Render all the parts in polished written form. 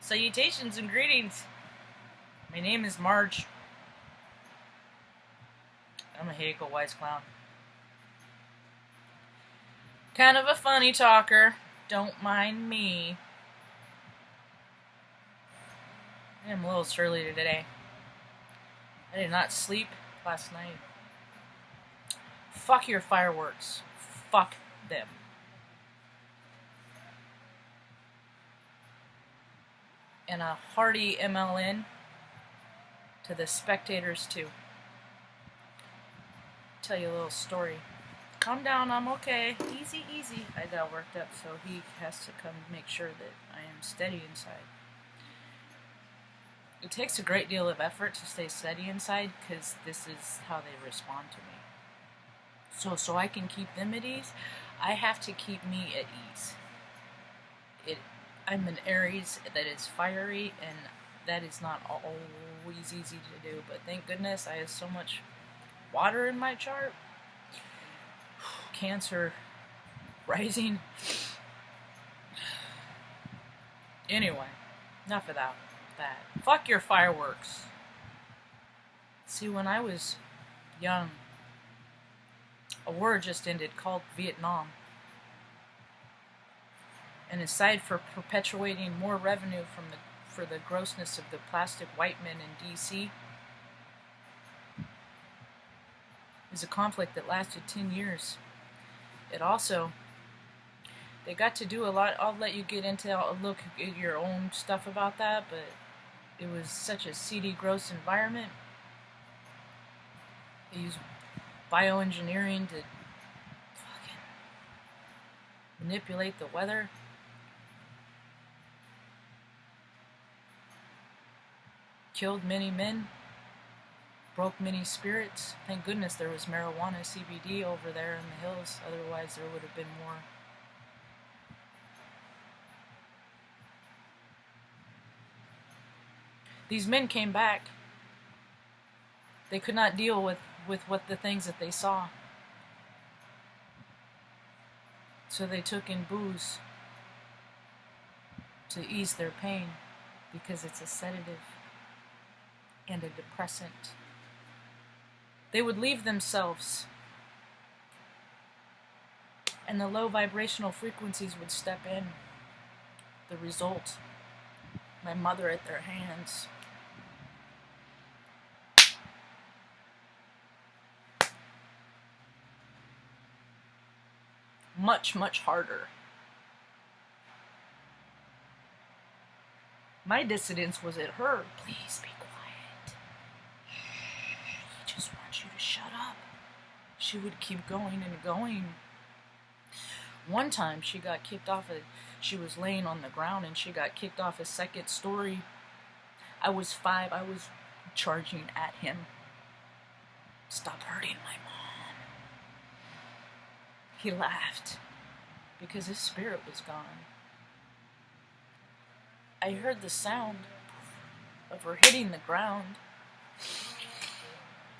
Salutations and greetings. My name is Marge. I'm a Hegel wise clown. Kind of a funny talker. Don't mind me. I am a little surly today. I did not sleep last night. Fuck your fireworks. Fuck them. And a hearty MLN to the spectators too. Tell you a little story. Calm down, I'm okay. Easy, easy. I got worked up, so he has to come make sure that I am steady inside. It takes a great deal of effort to stay steady inside, because this is how they respond to me. So I can keep them at ease, I have to keep me at ease. I'm an Aries that is fiery, and that is not always easy to do, but thank goodness I have so much water in my chart. Cancer rising. Anyway, enough of that. Fuck your fireworks. See, when I was young, a war just ended called Vietnam. And aside for perpetuating more revenue for the grossness of the plastic white men in D.C., it was a conflict that lasted 10 years. It also, they got to do a lot. I'll let you get into, I'll look at your own stuff about that, but it was such a seedy, gross environment. They used bioengineering to fucking manipulate the weather. Killed many men, broke many spirits. Thank goodness there was marijuana, CBD over there in the hills, otherwise there would have been more. These men came back. They could not deal with what the things that they saw. So they took in booze to ease their pain, because it's a sedative and a depressant. They would leave themselves, and the low vibrational frequencies would step in. The result, my mother at their hands. Much, much harder. My dissidence was at her. Please be quiet. He just wants you to shut up. She would keep going and going. One time she got kicked off she was laying on the ground and she got kicked off a second story. I was 5. I was charging at him. Stop hurting my mom. He laughed because his spirit was gone. I heard the sound of her hitting the ground.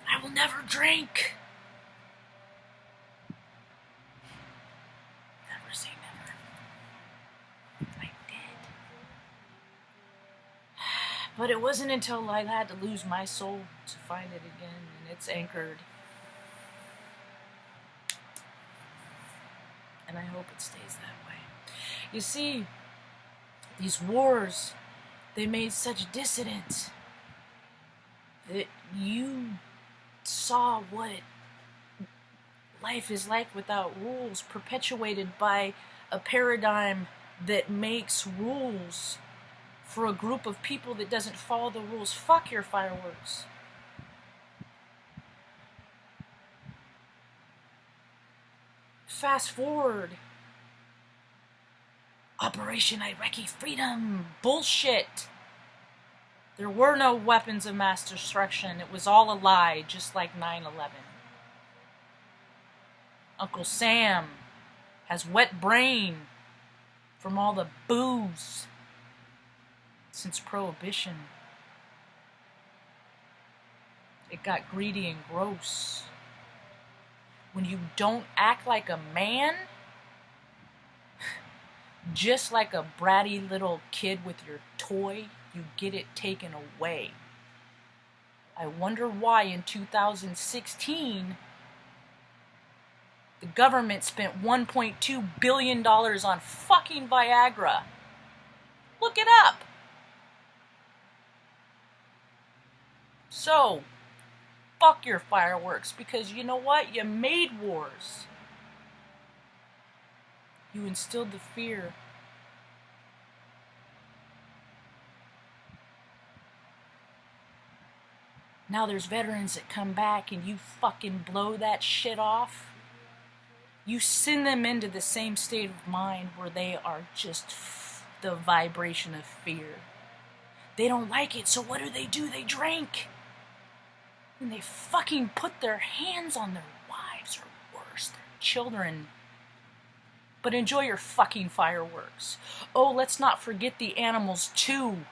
I will never drink. Never say never. I did. But it wasn't until I had to lose my soul to find it again, and it's anchored. And I hope it stays that way. You see, these wars, they made such dissidents that you saw what life is like without rules, perpetuated by a paradigm that makes rules for a group of people that doesn't follow the rules. Fuck your fireworks. Fast forward. Operation Iraqi Freedom. Bullshit. There were no weapons of mass destruction. It was all a lie, just like 9/11. Uncle Sam has wet brain from all the booze since Prohibition. It got greedy and gross. When you don't act like a man, Just like a bratty little kid with your toy, you get it taken away. I wonder why in 2016 the government spent $1.2 billion on fucking Viagra. Look it up. So, fuck your fireworks, because you know what? You made wars. You instilled the fear. Now there's veterans that come back and you fucking blow that shit off. You send them into the same state of mind where they are just the vibration of fear. They don't like it, so what do? They drink. And they fucking put their hands on their wives, or worse, their children. But enjoy your fucking fireworks. Oh, let's not forget the animals too.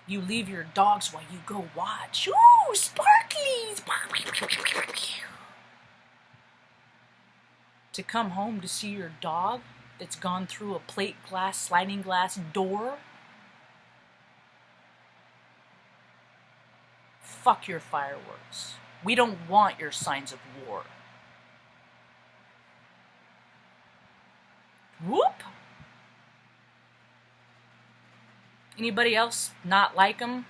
You leave your dogs while you go watch. Ooh, sparklies! To come home to see your dog that's gone through a plate glass, sliding glass door. Fuck your fireworks. We don't want your signs of war. Whoop! Anybody else not like them?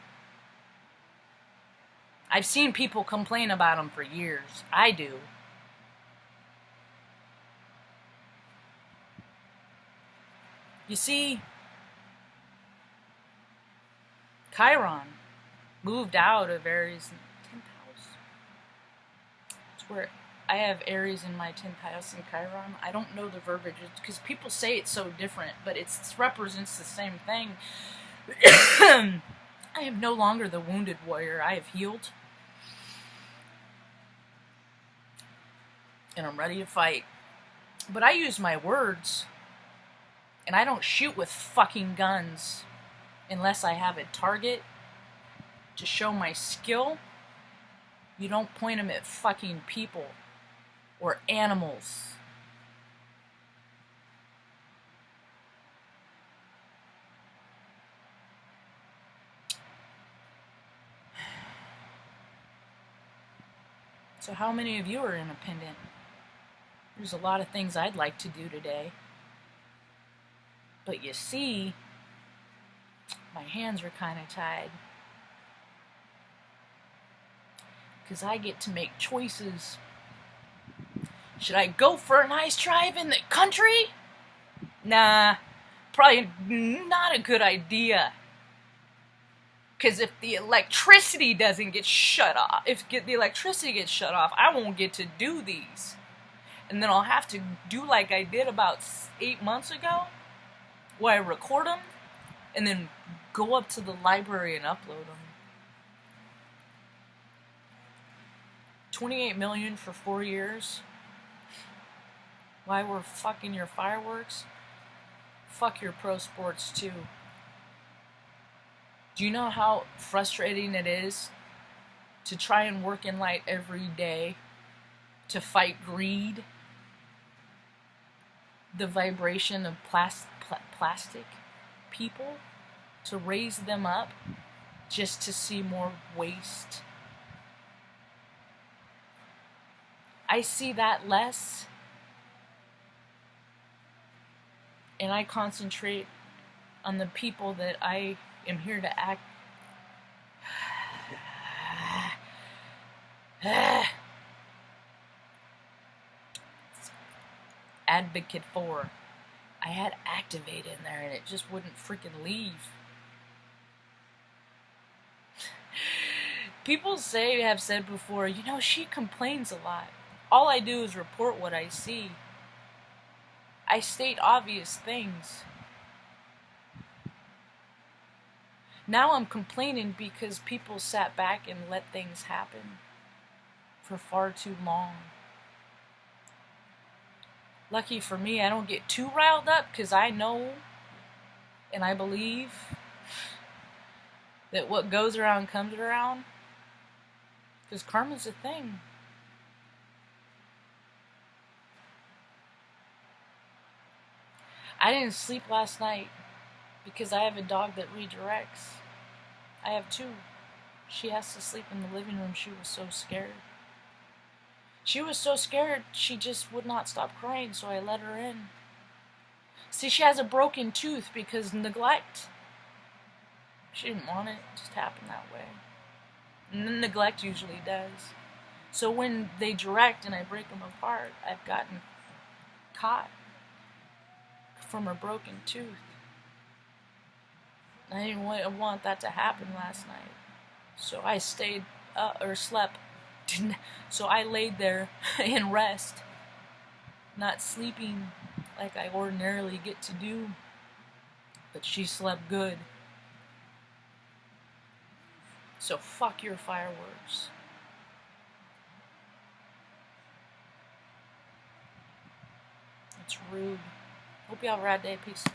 I've seen people complain about them for years. I do. You see, Chiron moved out of Aries in the 10th house. It's where I have Aries in my 10th house in Chiron. I don't know the verbiage because people say it's so different, but it represents the same thing. I am no longer the wounded warrior. I have healed. And I'm ready to fight. But I use my words. And I don't shoot with fucking guns unless I have a target to show my skill. You don't point them at fucking people or animals. So how many of you are independent? There's a lot of things I'd like to do today. But you see, my hands are kind of tied. Because I get to make choices. Should I go for a nice drive in the country? Nah, probably not a good idea. Because if the electricity doesn't get shut off, the electricity gets shut off, I won't get to do these. And then I'll have to do like I did about 8 months ago, where I record them, and then go up to the library and upload them. 28 million for 4 years. Why we're fucking your fireworks? Fuck your pro sports too. Do you know how frustrating it is to try and work in light every day to fight greed? The vibration of plastic people, to raise them up just to see more waste. I see that less, and I concentrate on the people that I am here to act advocate for. I had activate in there and it just wouldn't freaking leave. People have said before, you know, she complains a lot. All I do is report what I see. I state obvious things. Now I'm complaining because people sat back and let things happen for far too long. Lucky for me, I don't get too riled up because I know and I believe that what goes around comes around. Because karma's a thing. I didn't sleep last night because I have a dog that redirects. I have two. She has to sleep in the living room. She was so scared. She was so scared, she just would not stop crying, so I let her in. See, she has a broken tooth because neglect. She didn't want it, it just happened that way. And then neglect usually does. So when they direct and I break them apart, I've gotten caught from her broken tooth. I didn't want that to happen last night. So I stayed or slept. So I laid there in rest, not sleeping like I ordinarily get to do. But she slept good. So fuck your fireworks. It's rude. Hope you have a rad day. Peace.